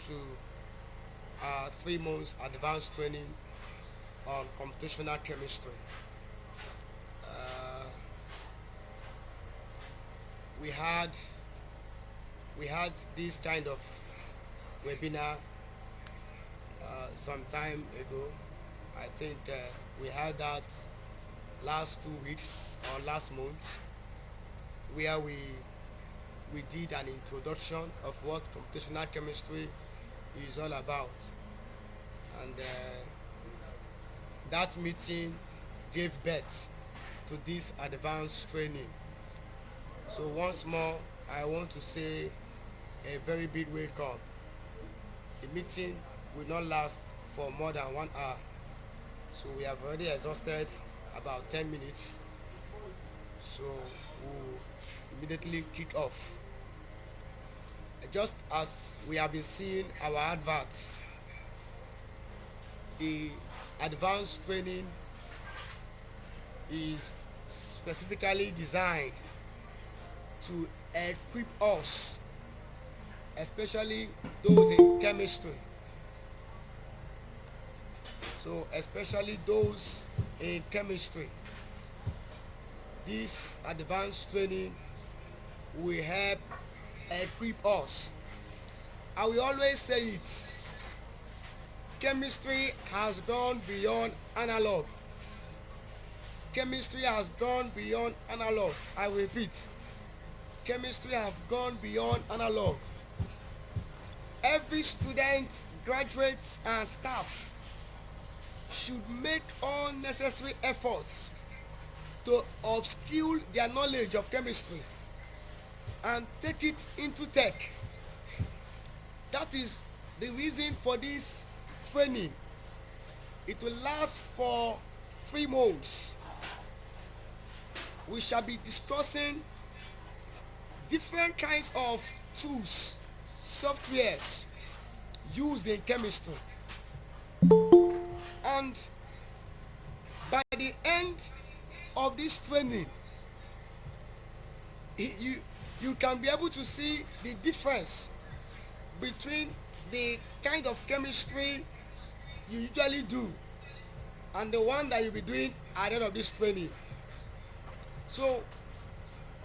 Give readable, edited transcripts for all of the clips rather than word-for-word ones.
to 3 months advanced training on computational chemistry. Uh, we had this kind of webinar some time ago. I think we had that last 2 weeks or last month, where we did an introduction of what computational chemistry is all about, and that meeting gave birth to this advanced training. So once more, I want to say a very big welcome. The meeting will not last for more than 1 hour, so we have already exhausted about 10 minutes, so we'll immediately kick off. Just as we have been seeing our adverts, the advanced training is specifically designed to equip us, especially those in chemistry. So especially those in chemistry, this advanced training will help equip us. I will always say it, chemistry has gone beyond analog. Chemistry has gone beyond analog. I will repeat, chemistry has gone beyond analog. Every student, graduates, and staff should make all necessary efforts to upskill their knowledge of chemistry and take it into tech. That is the reason for this training. It will last for 3 months. We shall be discussing different kinds of tools, softwares used in chemistry. And by the end of this training, you can be able to see the difference between the kind of chemistry you usually do and the one that you'll be doing at the end of this training. So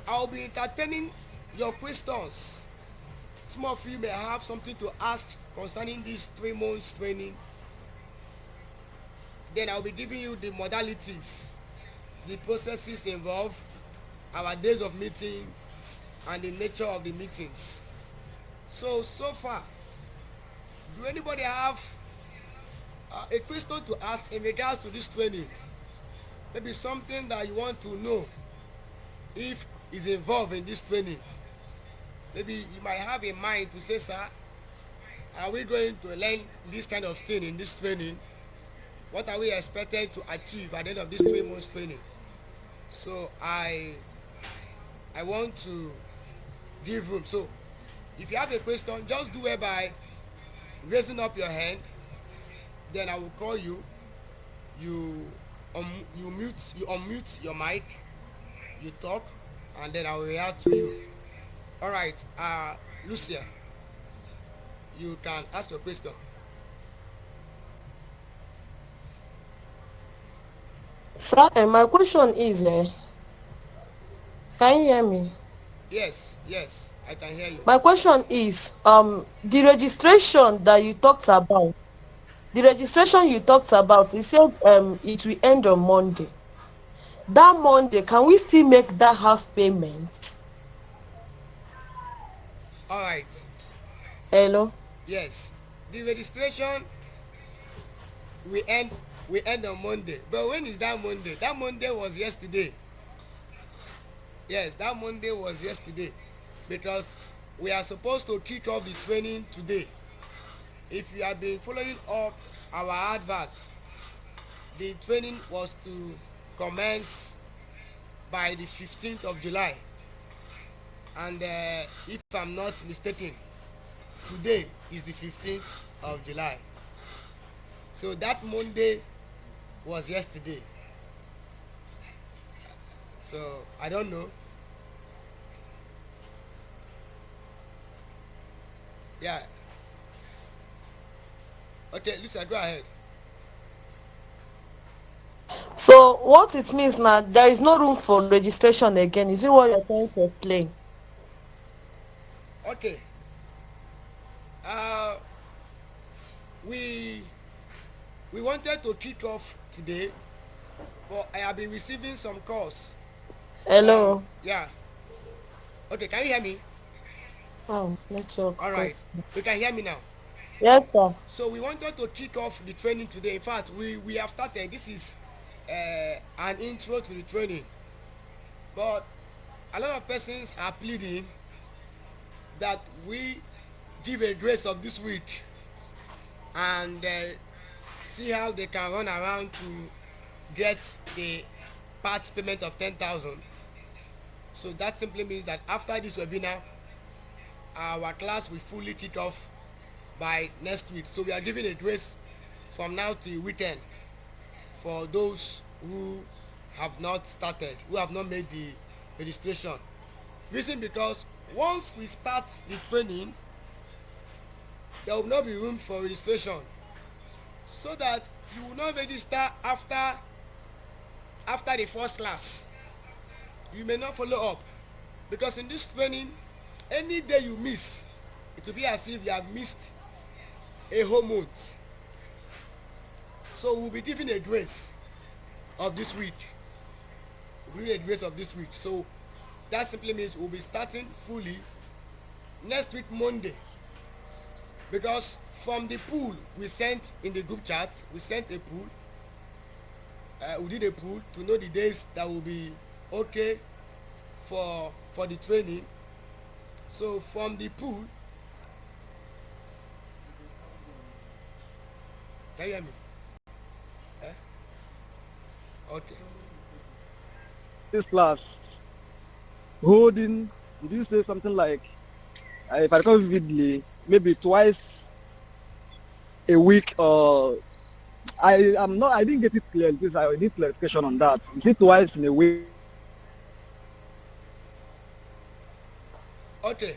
I'll be entertaining your questions. Some of you may have something to ask concerning this 3 months training. Then I'll be giving you the modalities, the processes involved, our days of meeting, and the nature of the meetings. So far, do anybody have a question to ask in regards to this training? Maybe something that you want to know if is involved in this training. Maybe you might have in mind to say, sir, are we going to learn this kind of thing in this training? What are we expected to achieve at the end of this 3 months training? So I want to give room. So if you have a question, just do it by raising up your hand. Then I will call you. You unmute your mic. You talk, and then I will react to you. All right, Lucia, you can ask your question. Sir, my question is, can you hear me? Yes, I can hear you. My question is, the registration you talked about, you said it will end on Monday. That Monday, can we still make that half payment? All right. Hello? Yes, the registration will end on Monday. But when is that Monday? That Monday was yesterday. Yes, that Monday was yesterday, because we are supposed to kick off the training today. If you have been following up our adverts, the training was to commence by the 15th of July. And if I'm not mistaken, today is the 15th of July. So that Monday was yesterday. So I don't know. Yeah. Okay, Lucia, go ahead. So what it means now, there is no room for registration again. Is it what you're trying to explain? Okay. Uh, we wanted to kick off today, but I have been receiving some calls. Hello. Yeah. Okay, can you hear me? Oh, network. All right. You can hear me now. Yes, sir. So we wanted to kick off the training today. In fact, we have started. This is an intro to the training. But a lot of persons are pleading that we give a grace of this week and see how they can run around to get the part payment of 10,000. So that simply means that after this webinar, our class will fully kick off by next week. So we are giving a grace from now till weekend for those who have not started, who have not made the registration. Reason because once we start the training, there will not be room for registration, so that you will not register after the first class. You may not follow up, because in this training, any day you miss, it will be as if you have missed a whole month. So we'll be giving a grace of this week. We'll give a grace of this week. So that simply means we'll be starting fully next week Monday, because from the pool we sent in the group chat, we sent a pool. We did a pool to know the days that will be okay for the training. So from the pool, can you hear me? Okay. This class holding, did you say something like, if I recall vividly, maybe twice a week, or I didn't get it clear because I need clarification on that. Is it twice in a week? Okay.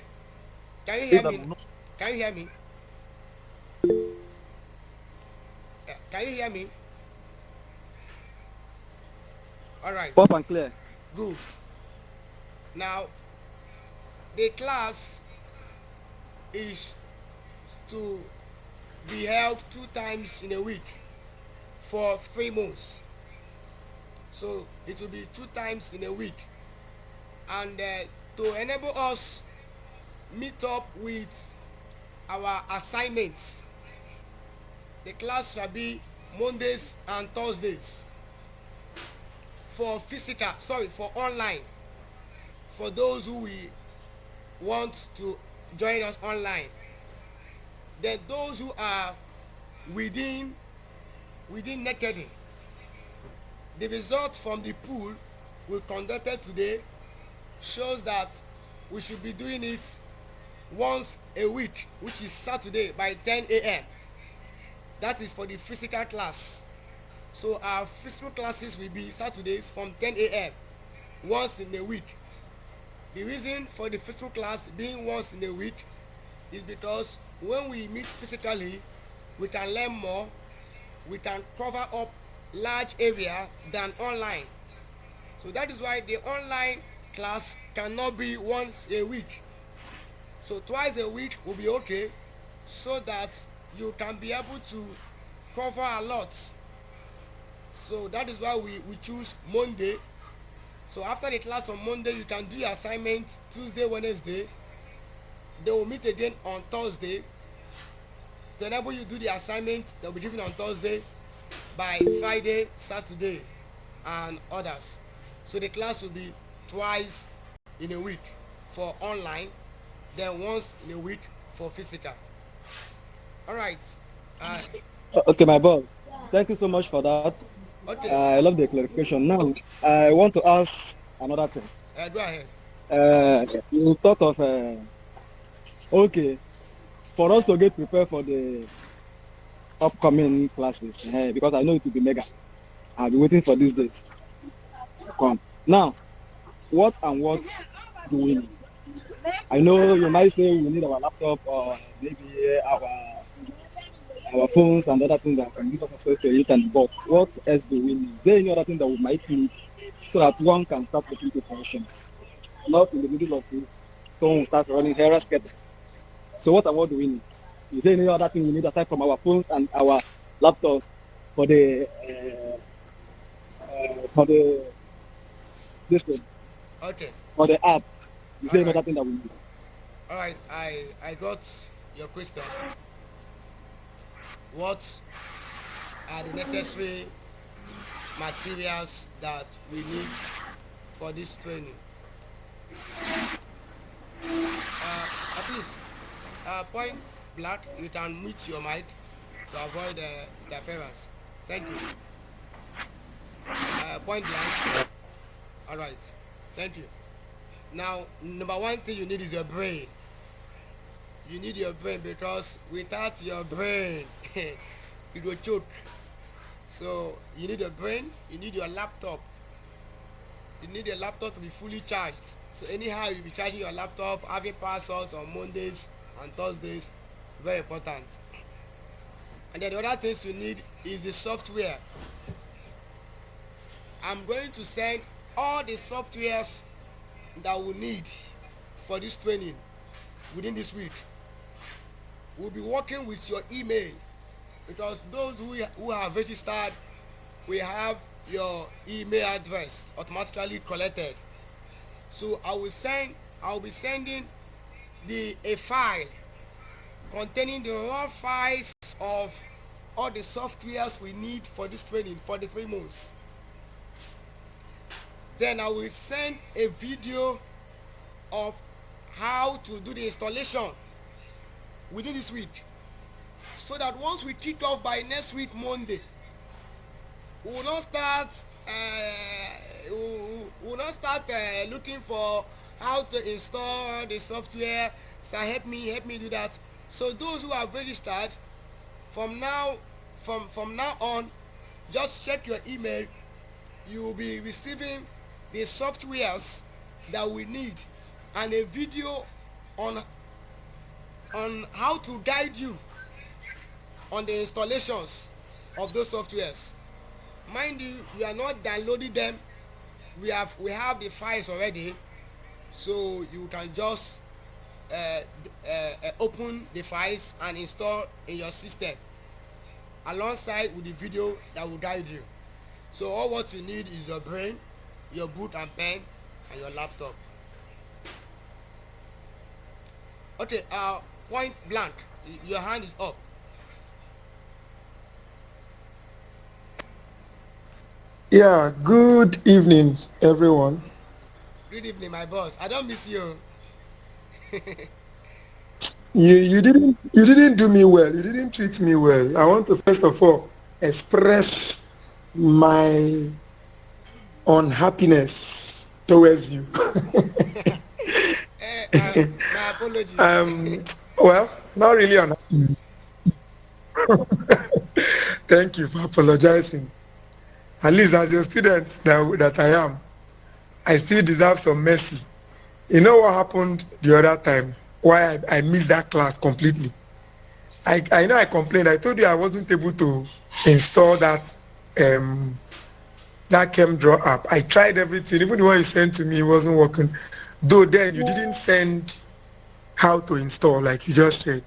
Can you hear me? Can you hear me? Can you hear me? All right. Pop and clear. Good. Now, the class is to be held 2 times in a week for 3 months. So it will be 2 times in a week, and to enable us meet up with our assignments, the class shall be Mondays and Thursdays for online, for those who we want to join us online. Then those who are within Nekede, the result from the pool we conducted today shows that we should be doing it once a week, which is Saturday by 10 a.m. That is for the physical class. So our physical classes will be Saturdays from 10 a.m. once in a week. The reason for the physical class being once in a week is because when we meet physically, we can learn more, we can cover up large area than online. So that is why the online class cannot be once a week. So twice a week will be okay, so that you can be able to cover a lot. So that is why we choose Monday. So after the class on Monday, you can do your assignment Tuesday, Wednesday. They will meet again on Thursday. To enable you to do the assignment, they will be given on Thursday by Friday, Saturday, and others. So the class will be twice in a week for online, then once in a week for physical. All right. Okay, my boy. Thank you so much for that. Okay. I love the clarification. Now, I want to ask another thing. Go ahead. You thought of, okay, for us to get prepared for the upcoming classes, because I know it will be mega. I'll be waiting for these days to come. Now, what do we need? I know you might say we need our laptop or maybe our our phones and other things that can give us access to it. And but what else do we need? Is there any other thing that we might need so that one can start looking to functions? Not in the middle of it, someone will start running harassment. So what and what do we need? Is there any other thing we need aside from our phones and our laptops for the this thing? Okay. For the app? Is there any Alright. other thing that we need? All right, I got your question. What are the necessary materials that we need for this training? Please, point blank, you can mute your mic to avoid interference. Thank you. Point blank. All right, thank you. Now, number one thing you need is your brain. You need your brain because without your brain, you will choke. So you need a brain, you need your laptop. You need your laptop to be fully charged. So anyhow, you'll be charging your laptop, having power source on Mondays and Thursdays. Very important. And then the other things you need is the software. I'm going to send all the softwares that we need for this training within this week. We'll be working with your email because those who have registered, we have your email address automatically collected. So I will be sending a file containing the raw files of all the softwares we need for this training for the 3 months. Then I will send a video of how to do the installation within this week, so that once we kick off by next week Monday, we will not start looking for how to install the software. So help me do that. So those who have registered, from now on, just check your email. You will be receiving the softwares that we need and a video on how to guide you on the installations of those softwares. Mind you, we are not downloading them. We have the files already, so you can just open the files and install in your system alongside with the video that will guide you. So all what you need is your brain, your book and pen, and your laptop. Okay, point blank, your hand is up. Yeah, good evening, everyone. Good evening, my boss. I don't miss you. You didn't do me well. You didn't treat me well. I want to first of all express my unhappiness towards you. My apologies. Well, not really unhappy. Thank you for apologizing. At least as a student that I am, I still deserve some mercy. You know what happened the other time? Why I missed that class completely. I know I complained. I told you I wasn't able to install that ChemDraw app. I tried everything. Even the one you sent to me, it wasn't working. Though then you didn't send how to install, like you just said.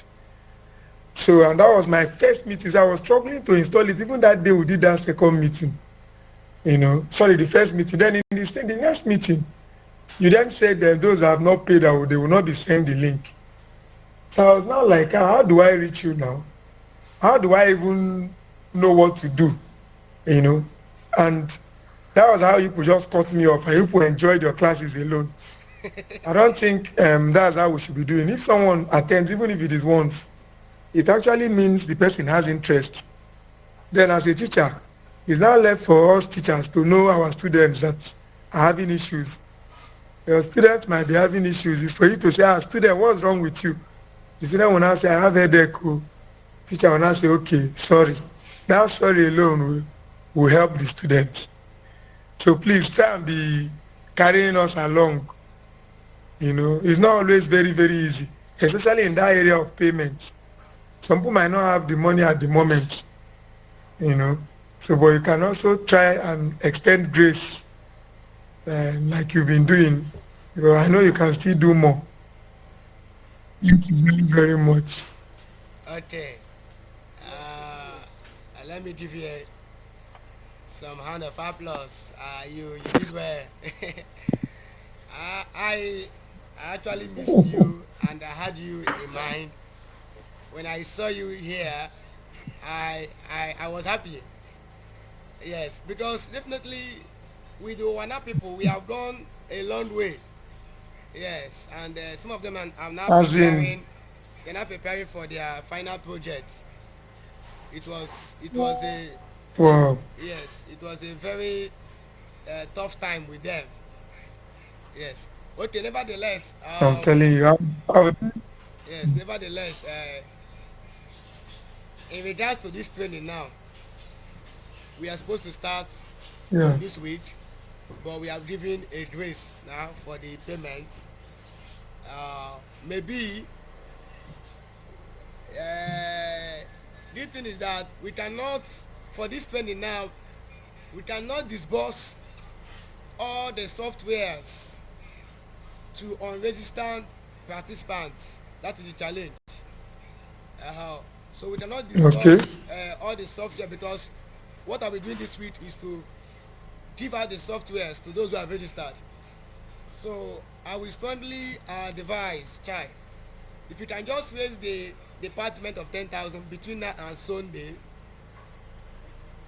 So, and that was my first meeting. So I was struggling to install it. Even that day we did that second meeting. The first meeting. Then in the next meeting, you then said that those that have not paid, they will not be sent the link. So I was now like, how do I reach you now? How do I even know what to do? And that was how people just cut me off, and people enjoyed your classes alone. I don't think that's how we should be doing. If someone attends, even if it is once, it actually means the person has interest. Then as a teacher, it's now left for us teachers to know our students that are having issues. Your students might be having issues. It's for you to say, student, what's wrong with you? The student will now say, I have a headache. Teacher will now say, okay, sorry. That sorry alone will help the students. So please try and be carrying us along. It's not always very, very easy, especially in that area of payment. some people might not have the money at the moment, you know. So, but you can also try and extend grace, like you've been doing. Because I know you can still do more. Thank you very, very much. Okay. Let me give you some hand of applause. You did well. I actually missed you and I had you in mind. When I saw you here, I was happy. Yes, because definitely with the Wana people, we have gone a long way. Yes, and some of them are now As in, preparing. They're now preparing for their final projects. It was wow, yes, it was a very tough time with them. Yes. Okay. Nevertheless, I'm telling you, yes. Nevertheless, in regards to this training now, we are supposed to start yeah, this week, but we have given a grace now for the payment. Maybe the thing is that we cannot, for this training now, we cannot disburse all the softwares to unregistered participants. That is the challenge. So we cannot okay, discuss all the software, because what I'll be doing this week is to give out the softwares to those who have registered. So I will strongly advise, Chai, if you can just raise the department of 10,000 between now and Sunday,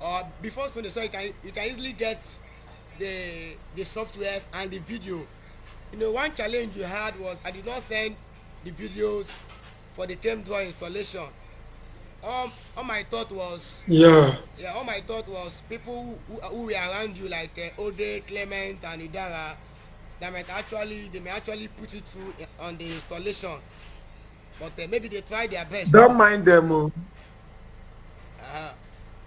or before Sunday, so you can easily get the softwares and the video. You know, one challenge you had was I did not send the videos for the term draw installation. All my thought was, yeah, yeah, all my thought was people who were around you, like Ode, Clement, and Idara, they may actually put it through on the installation, but maybe they try their best. don't mind them. Uh,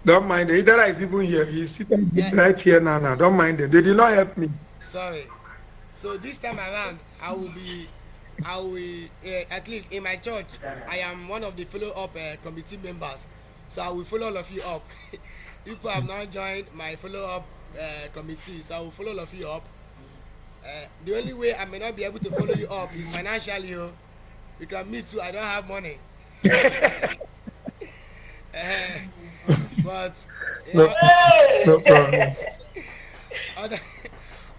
Don't mind them. Idara is even here. He's sitting yeah, right here now. Don't mind them. They did not help me. sorry. So this time around, I will at least in my church, I am one of the follow-up committee members, so I will follow all of you up. People have now joined my follow-up committee, so I will follow all of you up. The only way I may not be able to follow you up is financially, because me too, I don't have money. But No, no problem. other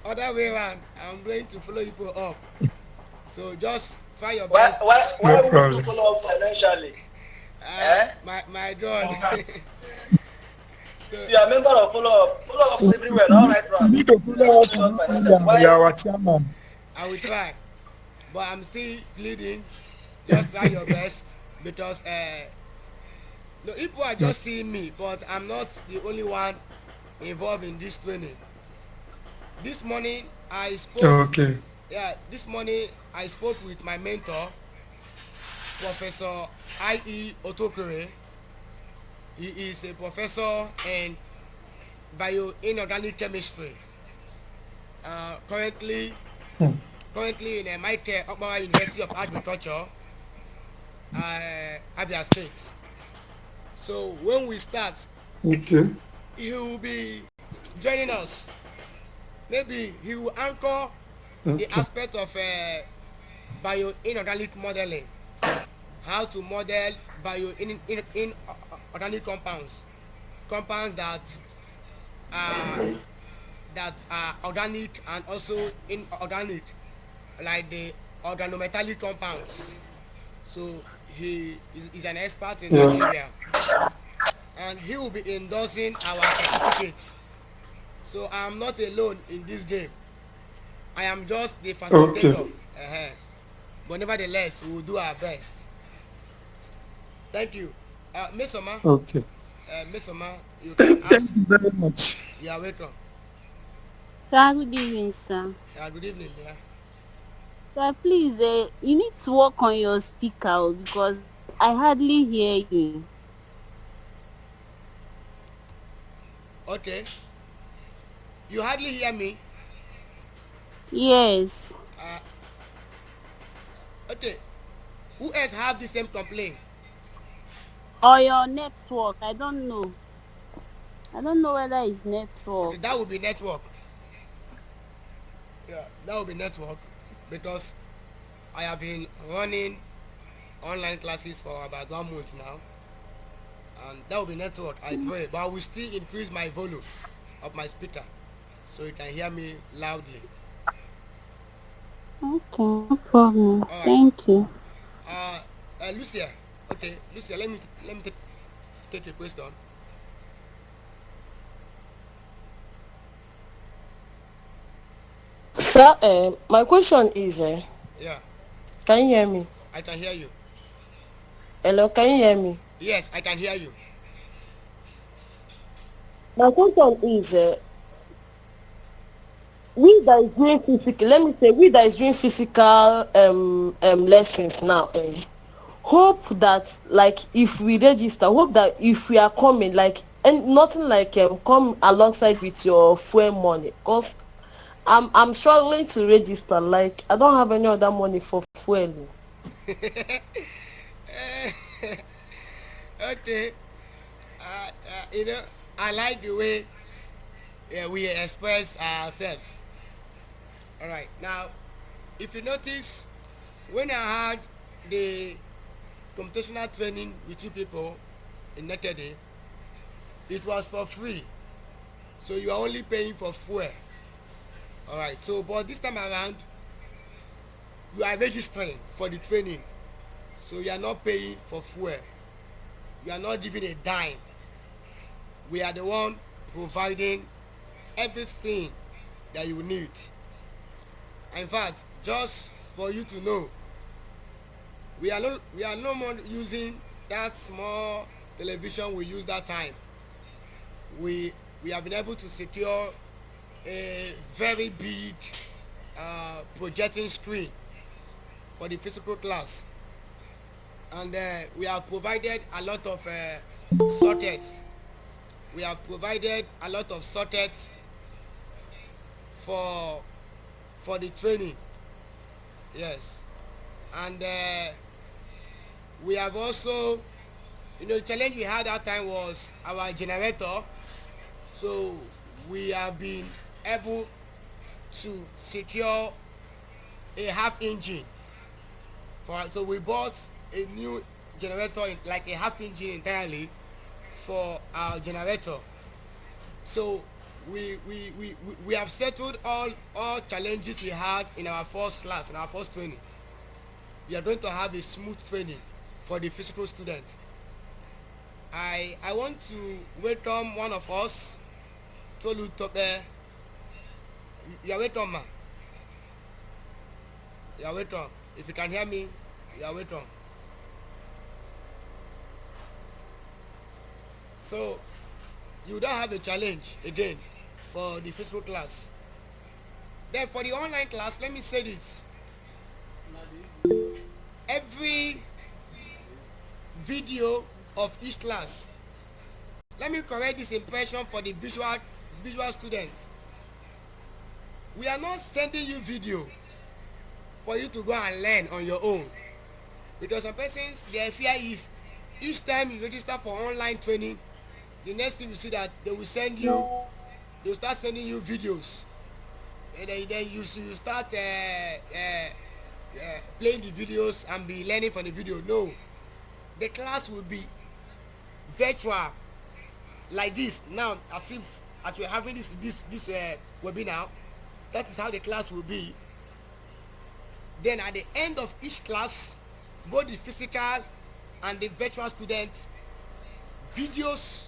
other way around, I'm going to follow people up. So just try your Why, best. why, No why would problem. you follow up financially? Eh? My God. So, You are a member of follow up. Follow up everywhere, all right, You man. need to follow up on India. Why? You are our chairman. I will try, but I'm still pleading. Just try your best, because no, people are just seeing me, but I'm not the only one involved in this training. This morning I spoke. Okay. Yeah, this morning I spoke with my mentor, Professor I.E. Otokere. He is a professor in bioinorganic chemistry. Currently in MIT, Okpara University of Agriculture, Abia State. So when we start, Okay. he will be joining us. Maybe he will anchor the aspect of bioinorganic modeling, how to model inorganic compounds that are organic and also inorganic, like the organometallic compounds. So he is an expert in that area, and he will be endorsing our certificates. So I am not alone in this game. I am just the facilitator. Okay. But nevertheless, we will do our best. Thank you. Miss Oma, Okay. Miss Oma, you can ask. Thank you very much. You are welcome. Sir, good evening, sir. Good evening. Yeah. Sir, please, you need to work on your speaker because I hardly hear you. Okay. You hardly hear me. Yes. Okay. Who else have the same complaint? Or your network. I don't know. I don't know whether it's Okay, network. that would be network. Yeah, that would be network because I have been running online classes for about 1 month now, and that will be network. I pray, but I will still increase my volume of my speaker so you can hear me loudly. Okay, no problem. All right. Thank you. Lucia. Okay, Lucia. Let me take a question. Sir, my question is, Yeah, can you hear me? I can hear you. Hello, can you hear me? Yes, I can hear you. My question is, we that is doing physical, let me say, we that is doing physical lessons now, hope that like if we register, hope that if we are coming, like, and nothing like come alongside with your fuel money, because I'm struggling to register. Like I don't have any other money for fuel. Okay. You know, I like the way we express ourselves. All right. Now, if you notice, when I had the computational training with you people in Nekede, it was for free. So you are only paying for fuel. All right. So, but this time around, you are registering for the training. So you are not paying for fuel. You are not giving a dime. We are the one providing everything that you need. In fact, just for you to know, we are no more using that small television we used that time. We have been able to secure a very big projecting screen for the physical class, and we have provided a lot of sockets. We have provided a lot of sockets for the training. Yes, and we have also, the challenge we had that time was our generator. So we have been able to secure a half engine so we bought a new generator, like a half engine entirely for our generator. So we have settled all challenges we had in our first class, in our first training. We are going to have a smooth training for the physical student. I want to welcome one of us, Tolu Tope. You are welcome, ma. You are welcome. If you can hear me, you are welcome. So you don't have a challenge again for the physical class. Then for the online class, let me say this. Every video of each class, let me correct this impression for the visual students. We are not sending you video for you to go and learn on your own, because some persons, their fear is each time you register for online training, the next thing you see that they will start sending you videos, and then you start playing the videos and be learning from the video. No, the class will be virtual like this now, as we're having this webinar. That is how the class will be. Then at the end of each class, both the physical and the virtual students, videos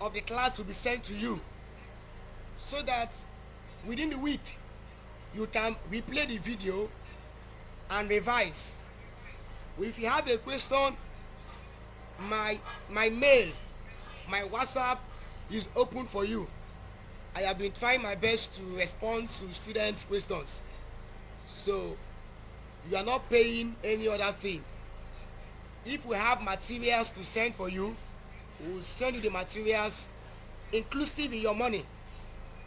of the class will be sent to you, so that within the week you can replay the video and revise. If you have a question, my mail, my WhatsApp is open for you. I have been trying my best to respond to students' questions. So you are not paying any other thing. If we have materials to send for you, we will send you the materials inclusive in your money.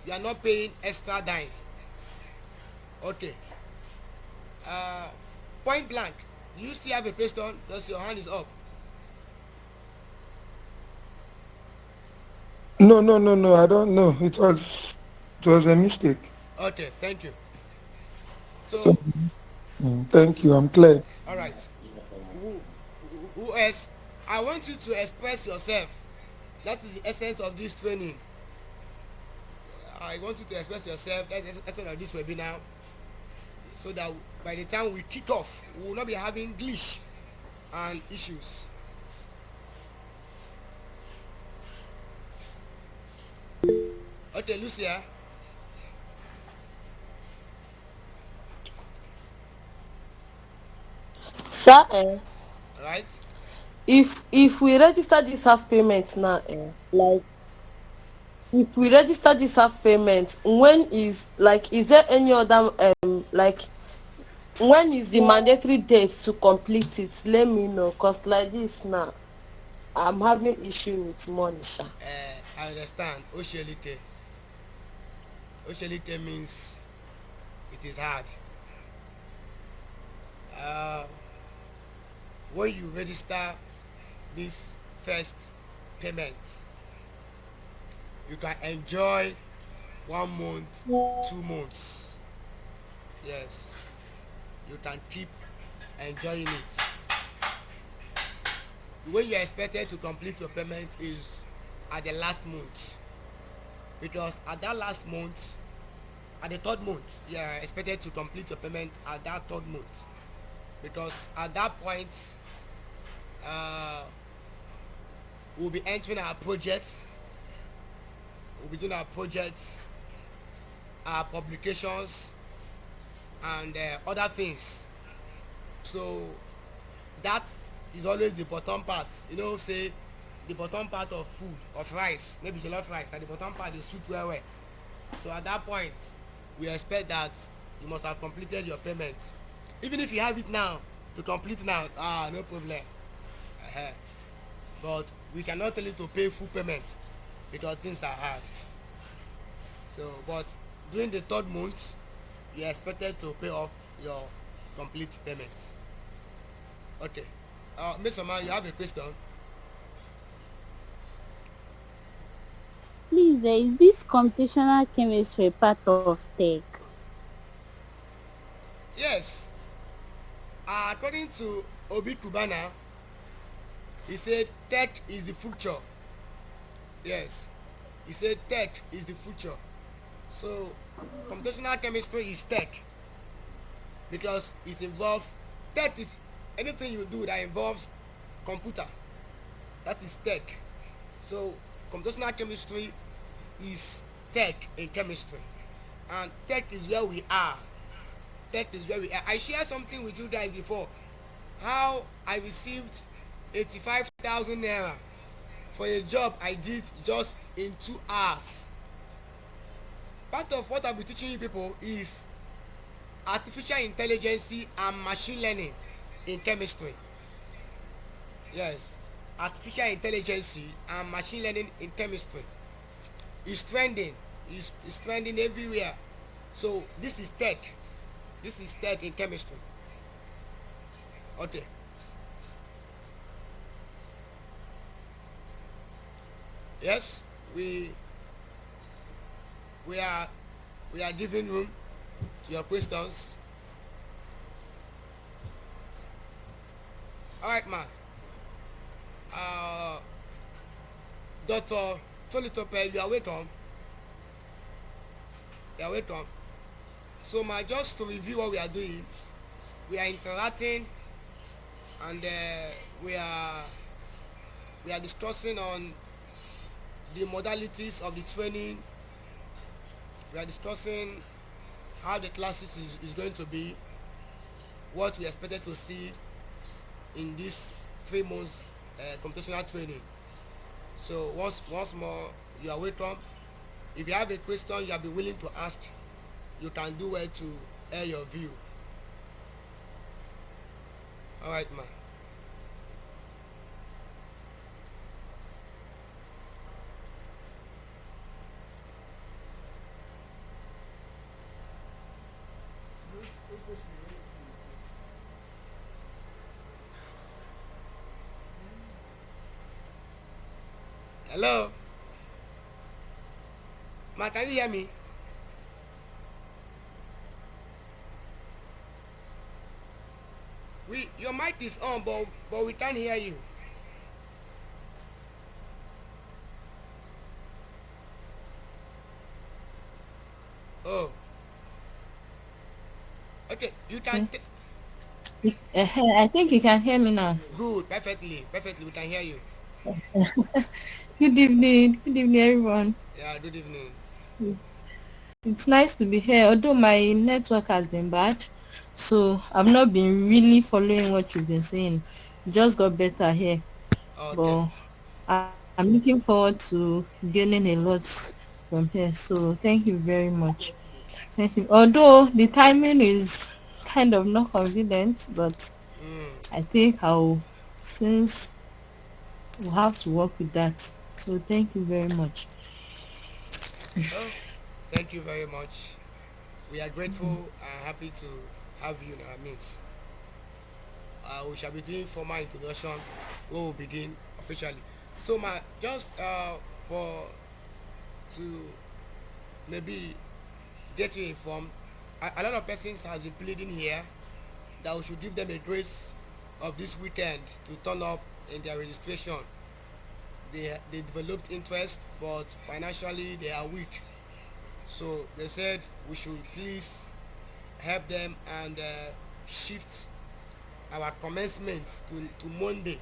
You are not paying extra dime. Okay. Point blank. Do you still have a question? Just your hand is up. No. I don't know. It was a mistake. Okay, thank you. So, So, thank you. I'm clear. all right. Who, who else? I want you to express yourself. That is the essence of this training. I want you to express yourself. That's the essence of this webinar. So that by the time we kick off, we will not be having glitch and issues. Okay, Lucia. Sir, Right? if we register this half payment now, like if we register this half payment, when is there any other like when is the mandatory date to complete it? Let me know, cause like this now, I'm having issue with money, sha. I understand. Oshelite. Oshelite means it is hard. When you register this first payment, you can enjoy 1 month, 2 months. Yes, you can keep enjoying it. When you are expected to complete your payment is at the last month, because at that last month, at the third month, you are expected to complete your payment at that third month, because at that point we'll be entering our projects, we'll be doing our projects, our publications, and other things. So that is always the bottom part. Say the bottom part of food, of rice, maybe jollof rice, and the bottom part is soup well. So at that point, we expect that you must have completed your payment. Even if you have it now, to complete now, no problem. But we cannot tell you to pay full payment because things are hard. So, but during the third month, you are expected to pay off your complete payment. Okay. Ms. Omar, you have a question? Please, is this computational chemistry part of tech? Yes. According to Obi Kubana, he said tech is the future. Yes. He said tech is the future. So, computational chemistry is tech because it involves tech is anything you do that involves computer. That is tech. So, computational chemistry is tech in chemistry, and tech is where we are. Tech is where we are. I shared something with you guys before. How I received 85,000 naira for a job I did just in 2 hours. Part of what I'll be teaching you people is artificial intelligence and machine learning in chemistry. Yes, artificial intelligence and machine learning in chemistry is trending. Is trending everywhere. So this is tech. This is tech in chemistry. Okay. Yes, we are giving room to your questions. All right, man. Dr. Tolitope, you are welcome. You are welcome. So, just to review what we are doing, we are interacting, and we are discussing on the modalities of the training. We are discussing how the classes is going to be, what we expected to see in this 3 months computational training. So once more, you are welcome. If you have a question you have been willing to ask, you can do well to air your view. All right, man. Hello. Ma, can you hear me? Your mic is on, but we can't hear you. Oh. Okay, you can. I think you can hear me now. Good, perfectly, we can hear you. Good evening, everyone. Yeah, good evening. It's nice to be here, although my network has been bad, so I've not been really following what you've been saying. It just got better here, Okay. but I'm looking forward to gaining a lot from here. So thank you very much. Thank you. Although the timing is kind of not convenient, but I think since we'll have to work with that. So thank you very much. Oh, thank you very much. We are grateful and happy to have you in our midst. We shall be doing formal introduction. We will begin officially. So, just to maybe get you informed, a lot of persons have been pleading here that we should give them a grace of this weekend to turn up in their registration. They developed interest, but financially they are weak. So they said we should please help them and shift our commencement to Monday,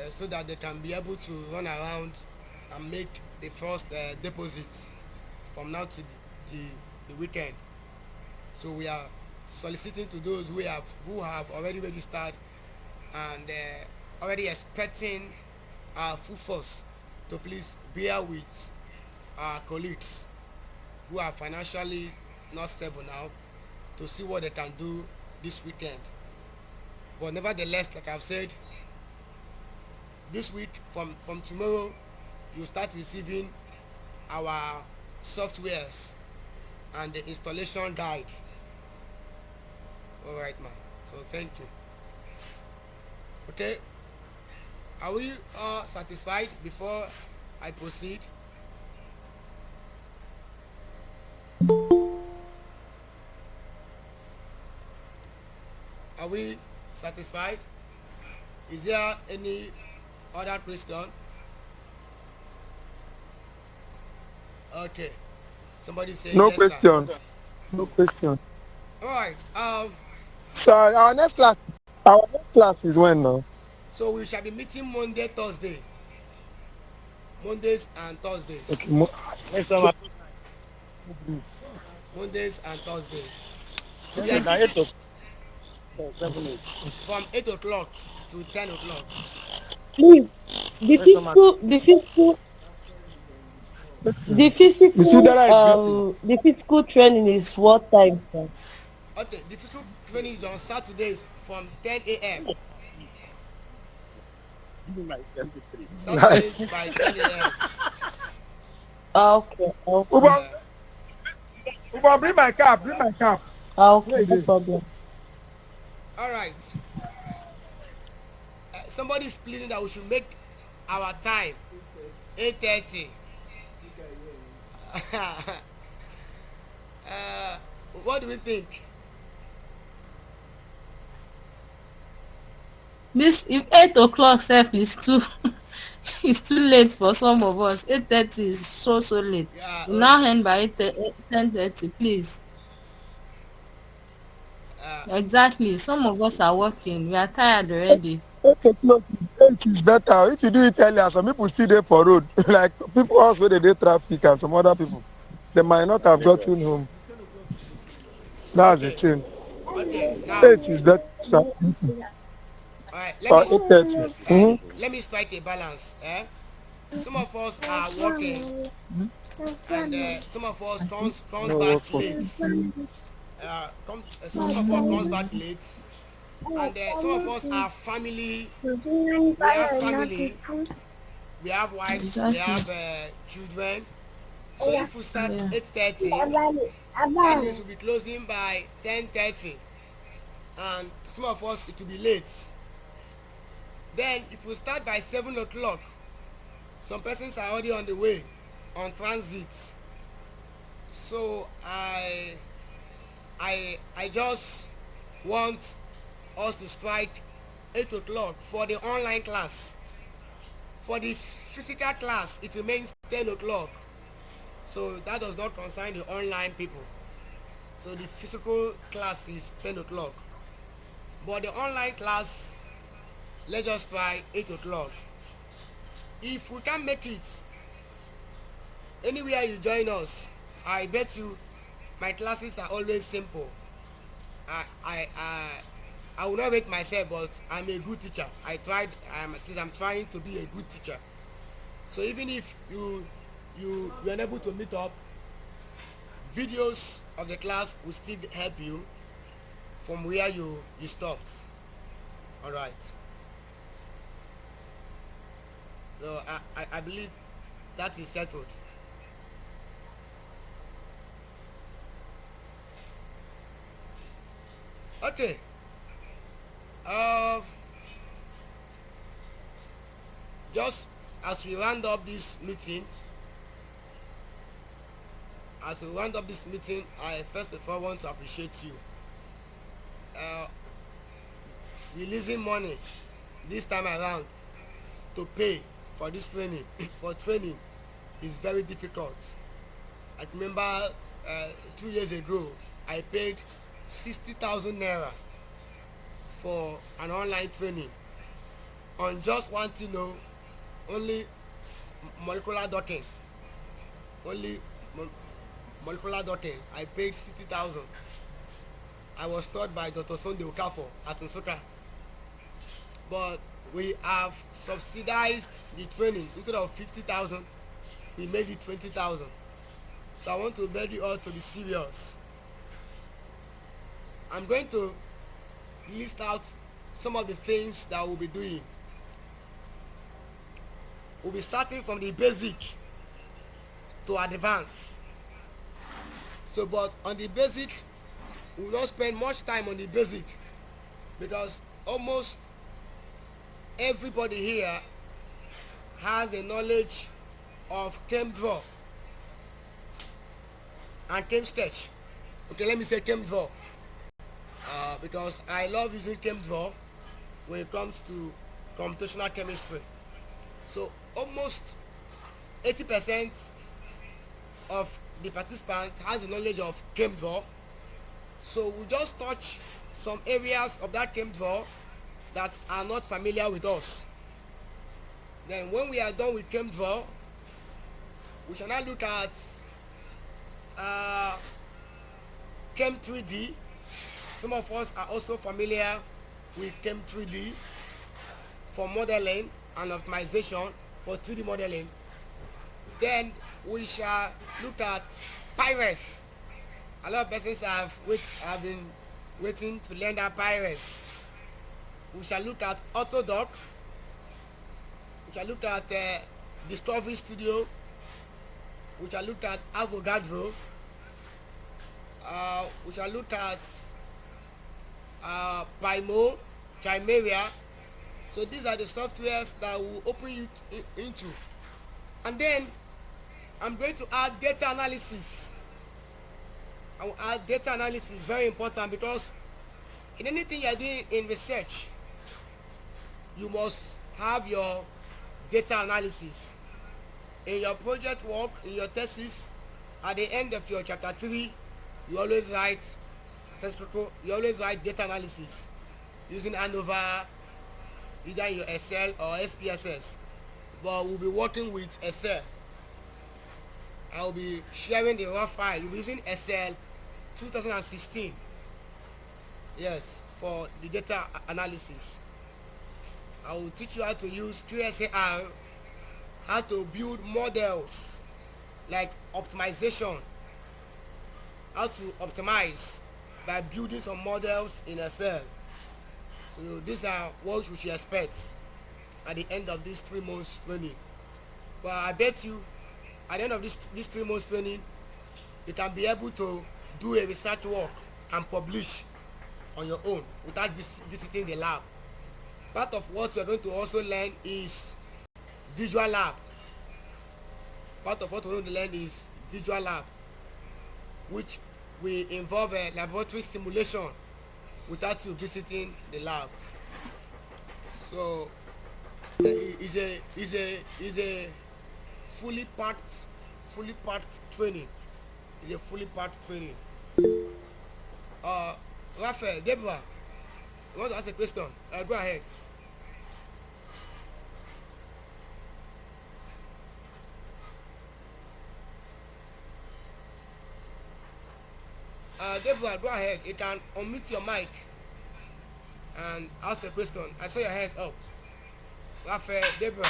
so that they can be able to run around and make the first deposit from now to the weekend. So we are soliciting to those who have already registered and already expecting our full force to please bear with our colleagues who are financially not stable now, to see what they can do this weekend. But nevertheless, like I've said, this week from tomorrow you start receiving our softwares and the installation guide. All right, man. So thank you. Okay, are we all satisfied before I proceed? Are we satisfied? Is there any other question? Okay. Somebody say No yes, questions. sir. No questions. All right. So our next class is when now? So we shall be meeting Mondays and Thursdays. Okay. Mondays and Thursdays. So Okay, now 8 o'clock. from 8 o'clock to 10 o'clock. Please, the physical training is what time, sir? Okay, the physical training is on Saturdays from 10 a.m. Saturdays by 10 a.m. Okay. Uba, bring my cap. Okay, no problem. All right. Somebody is pleading that we should make our time 8:30. What do we think? This if 8 o'clock self is too it's too late for some of us. 8:30 is so late. Yeah, We now end by 10:30, please. Exactly. Some of us are working. We are tired already. 8 o'clock is better. If you do it earlier, some people still there for road. Like people also they do traffic and some other people. They might not have gotten home. That's the thing. Okay, now, 8 is better. all right, Or 8:30. let me strike a balance. Some of us are working, and some of us comes back late. Some of us comes back late, and some of us are family. We have family. We have wives. We have children. So if we start 8:30, that means we'll be closing by 10:30, and some of us it will be late. Then if we start by 7 o'clock, some persons are already on the way. on transit. So I just want us to strike 8 o'clock for the online class. For the physical class, it remains 10 o'clock. So that does not concern the online people. So the physical class is 10 o'clock. But the online class, let's just try 8 o'clock. If we can make it, anywhere you join us, I bet you my classes are always simple. I will not rate myself, but I'm a good teacher. I'm trying to be a good teacher. So even if you're unable to meet up, videos of the class will still help you from where you stopped. All right. So I believe that is settled. Okay. Just as we round up this meeting, I first of all want to appreciate you. Releasing money this time around to pay for this training, for training, is very difficult. I remember 2 years ago, I paid 60,000 naira for an online training on just one thing, only molecular docking. Molecular docking. I paid 60,000. I was taught by Dr. Sunday Okafor at Nsukka. But we have subsidized the training. Instead of 50,000, we made it 20,000. So I want to beg you all to be serious. I'm going to list out some of the things that we'll be doing. We'll be starting from the basic to advance. So, but on the basic, we will not spend much time on the basic, because almost everybody here has a knowledge of ChemDraw and ChemSketch. Okay, let me say ChemDraw. Because I love using ChemDraw when it comes to computational chemistry. So almost 80% of the participants has the knowledge of ChemDraw. So we just touch some areas of that ChemDraw that are not familiar with us. Then when we are done with ChemDraw, we shall now look at Chem3D. Some of us are also familiar with Chem3D for modeling and optimization for 3D modeling. Then we shall look at Pyres. A lot of persons have been waiting to learn that Pyres. We shall look at Autodoc. We shall look at Discovery Studio. We shall look at Avogadro. We shall look at Pimo, Chimeria. So these are the softwares that will open you into. And then I'm going to add data analysis. I will add data analysis, very important, because in anything you're doing in research, you must have your data analysis. In your project work, in your thesis, at the end of your chapter 3, you always write data analysis using ANOVA, either in your Excel or SPSS. But we'll be working with Excel. I'll be sharing the raw file. We'll be using Excel 2016. Yes, for the data analysis. I will teach you how to use QSAR, how to build models like optimization, how to optimize by building some models in Excel. So these are what you should expect at the end of this 3 months training. But I bet you at the end of this 3 months training, you can be able to do a research work and publish on your own without visiting the lab. Part of what you're going to also learn is visual lab. part of what we're going to learn is visual lab, which will involve a laboratory simulation without you visiting the lab. So is a fully packed training. It's a fully packed training. Raphael, Deborah, you want to ask a question? Go ahead. Deborah, go ahead. You can unmute your mic and ask a question. I saw your hands up. Raphael, Deborah.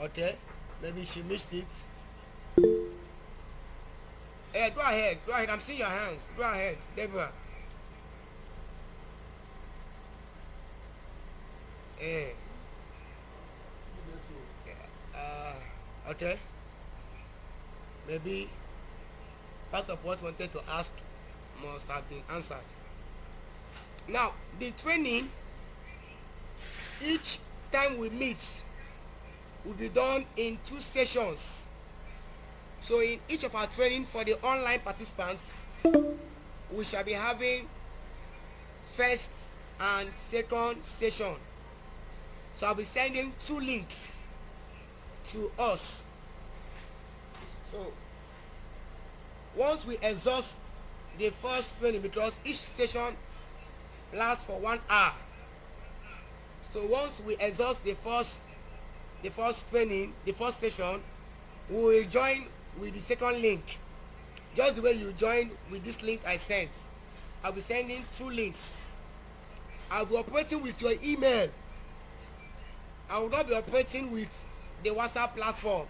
Okay, maybe she missed it. Hey, go ahead. Go ahead. I'm seeing your hands. Go ahead, Deborah. Hey. Okay. Maybe part of what wanted to ask must have been answered. Now, the training, each time we meet, will be done in 2 sessions. So in each of our training for the online participants, we shall be having first and second session. So I'll be sending 2 links to us. So once we exhaust the first training, because each session lasts for 1 hour, so once we exhaust the first training, the first session, we will join with the second link, just the way you join with this link I sent. I'll be sending 2 links. I'll be operating with your email. I will not be operating with the WhatsApp platform.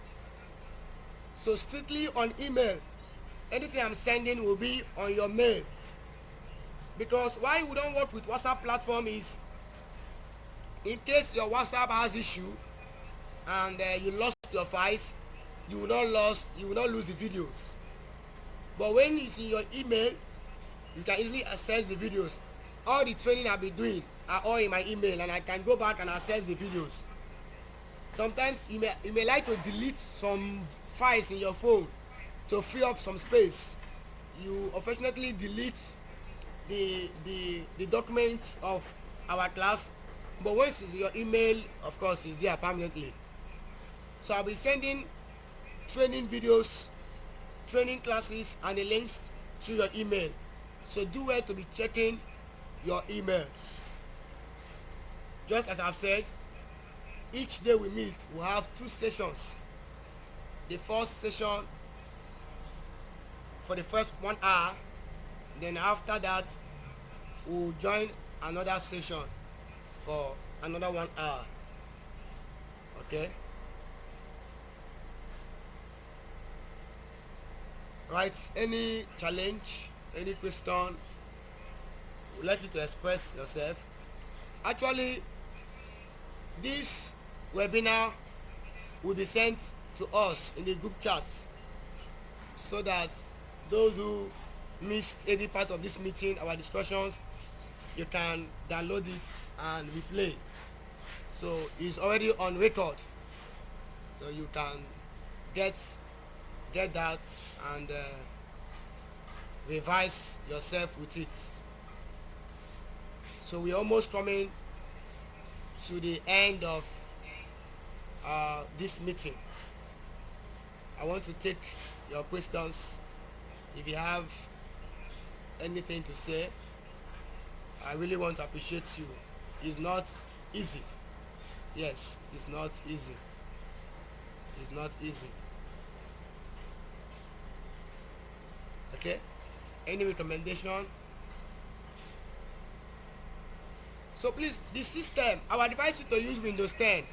So strictly on email. Anything I'm sending will be on your mail. Because why we don't work with WhatsApp platform is, in case your WhatsApp has issue and you lost your files, you will not lose the videos. But when it's in your email, you can easily access the videos. All the training I'll be doing are all in my email, and I can go back and access the videos. Sometimes you may like to delete some files in your phone to free up some space. You unfortunately delete the document of our class, but once it's in your email, of course, it's there permanently. So I'll be sending training videos, training classes, and the links to your email. So do well to be checking your emails. Just as I've said, each day we meet, we'll have 2 sessions. The first session for the first 1 hour, then after that we'll join another session for another 1 hour. Okay? Right, any challenge, any question, would like you to express yourself. Actually, this webinar will be sent to us in the group chat, so that those who missed any part of this meeting, our discussions, you can download it and replay. So it's already on record, so you can get that and revise yourself with it. So we're almost coming to the end of this meeting. I want to take your questions. If you have anything to say, I really want to appreciate you. It's not easy. Yes, it is not easy. It's not easy. Okay? Any recommendation? So please, the system, I would advise you to use Windows 10.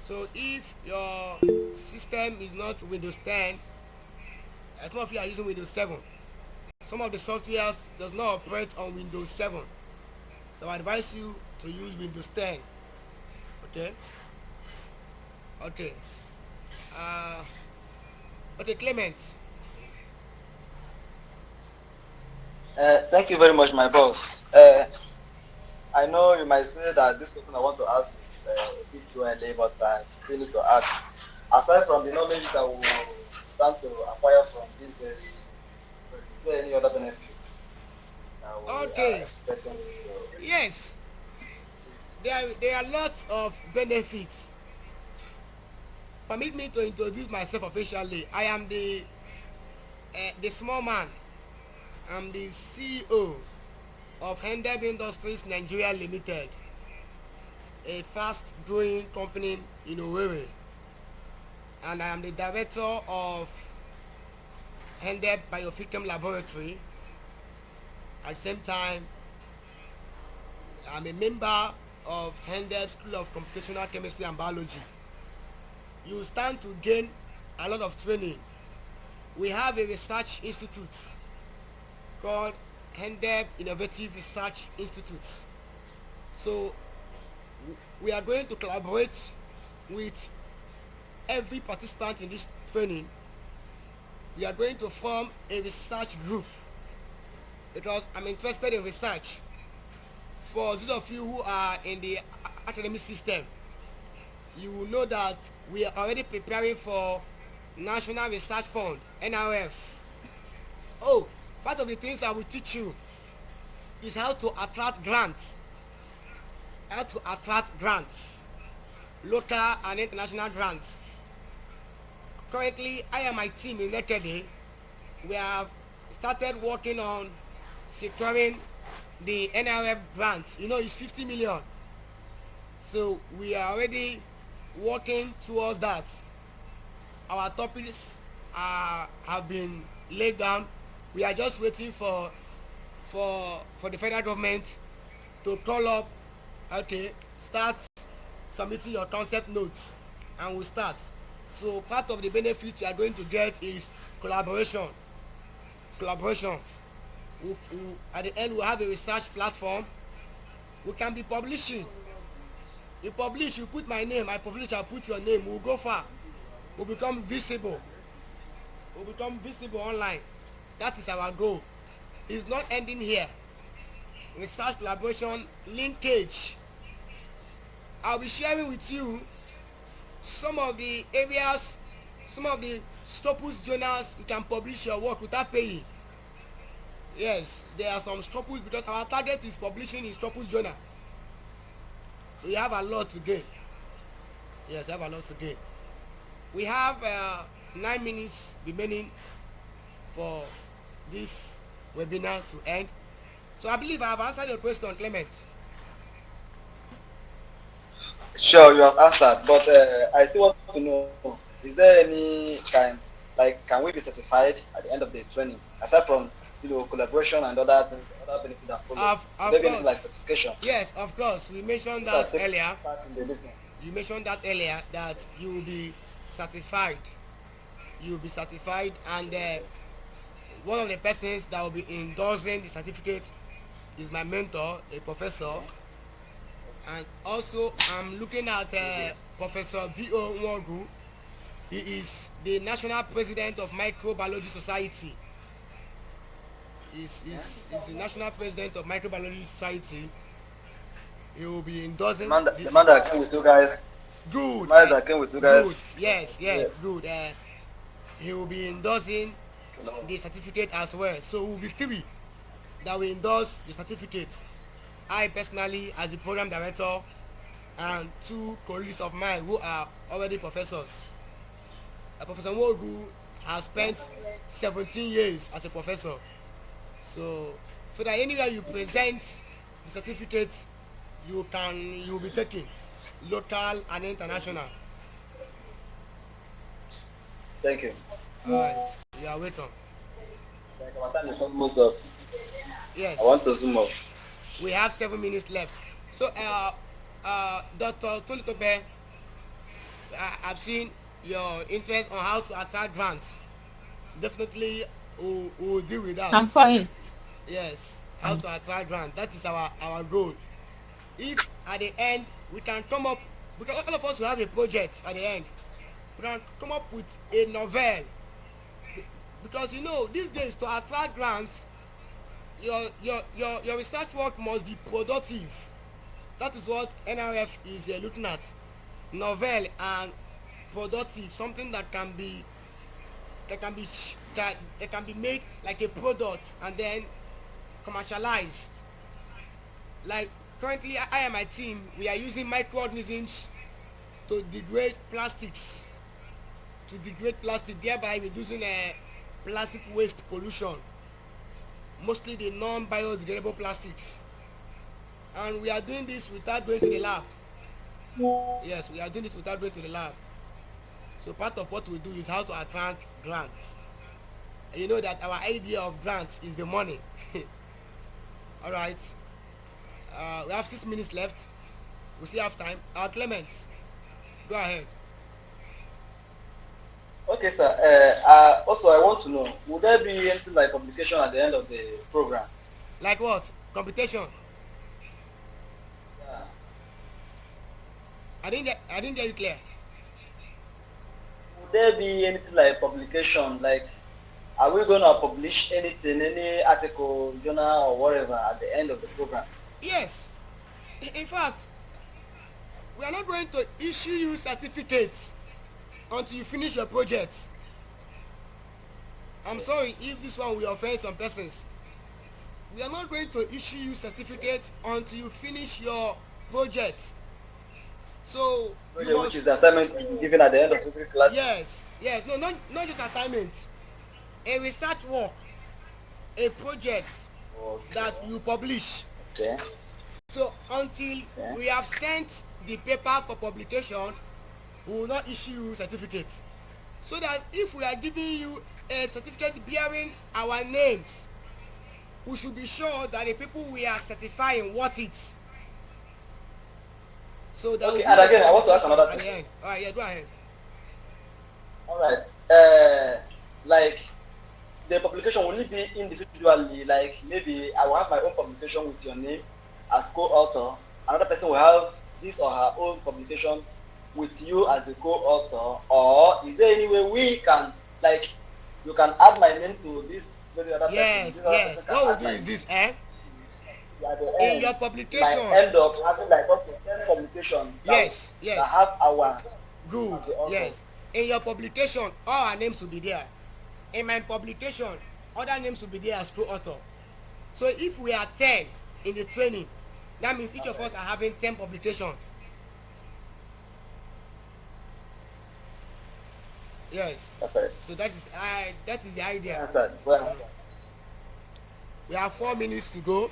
So if your system is not Windows 10, some of you are using Windows 7. Some of the softwares does not operate on Windows 7. So I advise you to use Windows 10. Okay? Okay. Okay, Clement. Thank you very much, my boss. I know you might say that this question I want to ask is a bit too early, but I feel need to ask. Aside from the knowledge that we stand to acquire from this very, is there any other benefits that we are Okay. expecting to Yes, there are lots of benefits. Permit me to introduce myself officially. I am the small man. I'm the CEO of Hendeb Industries Nigeria Limited, a fast-growing company in Owerri, and I am the director of Hendeb Biophychem Laboratory. At the same time, I'm a member of Hendeb School of Computational Chemistry and Biology. You stand to gain a lot of training. We have a research institute called Hendeb Innovative Research Institute. So we are going to collaborate with every participant in this training. We are going to form a research group because I'm interested in research. For those of you who are in the academic system, you will know that we are already preparing for National Research Fund, NRF. Oh, part of the things I will teach you is how to attract grants. How to attract grants, local and international grants. Currently, I and my team in Nekede, we have started working on securing the NRF grant. You know, it's 50 million. So we are already working towards that. Our topics have been laid down. We are just waiting for the federal government to call up. Okay, start submitting your concept notes, and we'll start. So part of the benefit you are going to get is collaboration. At the end, we'll have a research platform. We can be publishing. You publish, you put my name. I publish, I put your name. We'll go far. We'll become visible. We'll become visible online. That is our goal. It's not ending here. Research, collaboration, linkage. I'll be sharing with you some of the areas, some of the Scopus journals you can publish your work without paying. Yes, there are some Scopus because our target is publishing in Scopus journal. So you have a lot to gain. Yes, you have a lot to gain. We have 9 minutes remaining for this webinar to end. So I believe I have answered your question, Clement. Sure, you have answered, but I still want to know, is there any kind, like, can we be certified at the end of the training, aside from, collaboration and other benefits that follow? Of there course. Like certification? Yes, of course. We mentioned that earlier. You mentioned that earlier that you will be satisfied. You will be certified, and one of the persons that will be endorsing the certificate is my mentor, a professor. And also, I'm looking at Professor V.O. Nwogu. He is the national president of Microbiology Society. He's the national president of Microbiology Society. He will be endorsing. The man that came with you guys. Good. The man that came with you guys. Good. Yes, good. He will be endorsing the certificate as well. So we'll be 3 that will endorse the certificate. I personally, as the program director, and 2 colleagues of mine who are already professors. Professor Nwogu has spent 17 years as a professor. So that anywhere you present the certificate, you will be taking local and international. Thank you. All right, you are welcome. Thank you. My time is almost up. Yes. I want to zoom up. We have 7 minutes left. So, Dr. Tolitope, I've seen your interest on how to attract grants. Definitely, we'll deal with that. I'm fine. Yes, how to attract grants. That is our goal. If at the end we can come up, because all of us will have a project at the end, we can come up with a novel. Because these days to attract grants, your research work must be productive. that is what NRF is looking at. Novel and productive, something that can be made like a product and then commercialized. Like currently, I and my team, we are using microorganisms to degrade plastics, thereby reducing plastic waste pollution, mostly the non-biodegradable plastics. And we are doing this without going to the lab. Yes, we are doing this without going to the lab. So part of what we do is how to attract grants. And you know that our idea of grants is the money. All right. We have 6 minutes left. We still have time. Clement, go ahead. Okay, sir. Also, I want to know, would there be anything like publication at the end of the program? Like what? Computation? Yeah. I didn't get you clear. Would there be anything like publication? Like, are we going to publish anything, any article, journal, or whatever at the end of the program? Yes. In fact, we are not going to issue you certificates until you finish your project. I'm sorry if this one will offend some persons. We are not going to issue you certificates until you finish your project. So you must, which is the assignment given at the end of every class? Yes, no, not just assignments. A research work, a project that you publish. Okay. So until we have sent the paper for publication, we will not issue you certificates. So that if we are giving you a certificate bearing our names, we should be sure that the people we are certifying want it. So that okay, and again, I want to ask another thing. All right, yeah, go ahead. All right. Like, the publication, will it be individually? Like, maybe I will have my own publication with your name as co-author. Another person will have this or her own publication with you as the co-author. Or is there any way we can, like, you can add my name to this very other person? Yes. What we do is this, in your publication, end up having like up to 10 publications. Yes. That have our good. Yes. In your publication, all our names will be there. In my publication, other names will be there as co-author. So if we are 10 in the training, that means each of us are having 10 publications. Yes. Okay. So that is the idea. Yes, well, we have 4 minutes to go.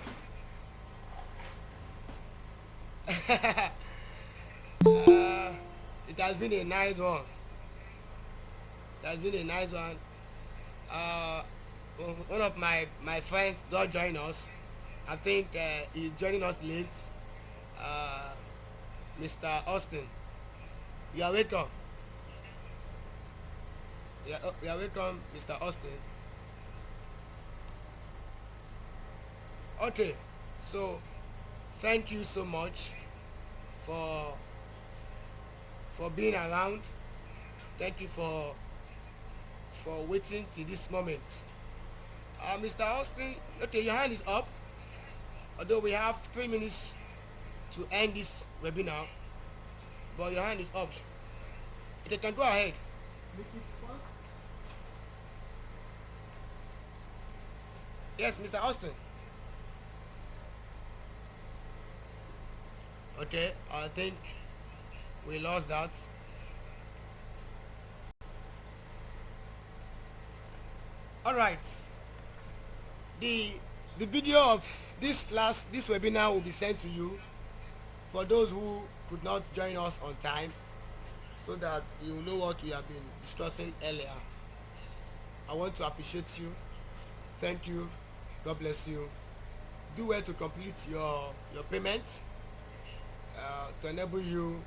It has been a nice one. One of my friends don't join us. I think he's joining us late. Mr. Austin, you are welcome. You are welcome, Mr. Austin. Okay, so thank you so much for being around. Thank you for waiting till this moment. Mr. Austin, okay, your hand is up. Although we have 3 minutes to end this webinar, but your hand is up. You can go ahead. Yes, Mr. Austin. Okay, I think we lost that. All right. The video of this webinar will be sent to you for those who could not join us on time, so that you know what we have been discussing earlier. I want to appreciate you. Thank you. God bless you. Do well to complete your payment to enable you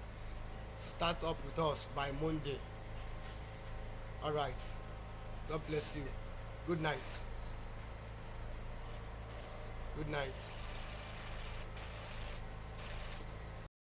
start up with us by Monday. All right. God bless you. Good night. Good night.